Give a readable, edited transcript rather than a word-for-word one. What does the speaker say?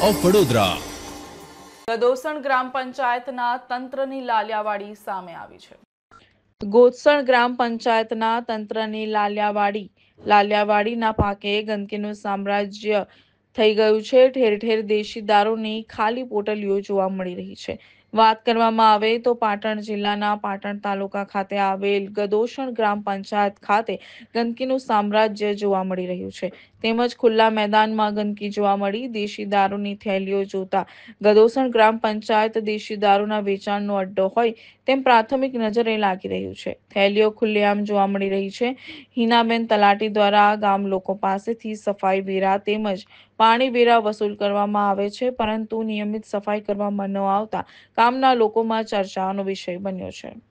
Of Vadodara. ગદોસણ ગ્રામ પંચાયતના તંત્રની લાલિયાવાડી સામે આવી છે। ગોત્સણ ગ્રામ પંચાયતના તંત્રની લાલિયાવાડીના પાકે ગંદકીનું સામ્રાજ્ય થઈ ગયું છે। ઠેર ઠેર દેશી દારૂની ખાલી પોટલીઓ જોવા મળી રહી છે। વાત કરવામાં આવે તો પાટણ જિલ્લાના પાટણ તાલુકા ખાતે આવેલ ગદોસણ ગ્રામ પંચાયત ખાતે ગંદકીનું સામ્રાજ્ય જોવા મળી રહ્યું છે। તેમજ ખુલ્લા મેદાનમાં ગંદકી જોવા મળી દેશી દારૂની થેલીઓ જોતા ગદોસણ ગ્રામ પંચાયત દેશી દારૂના વેચાણનો અડ્ડો હોય તેમ પ્રાથમિક નજરે લાગી રહ્યું છે। થેલીઓ ખુલ્લેઆમ જોવા મળી રહી છે। હિનાબેન તલાટી દ્વારા ગામ લોકો પાસેથી સફાઈ વેરા તેમજ પાણી વેરા વસૂલ કરવામાં આવે છે, પરંતુ નિયમિત સફાઈ કરવામાં ન આવતા ગામના લોકોમાં ચર્ચાનો વિષય બન્યો છે।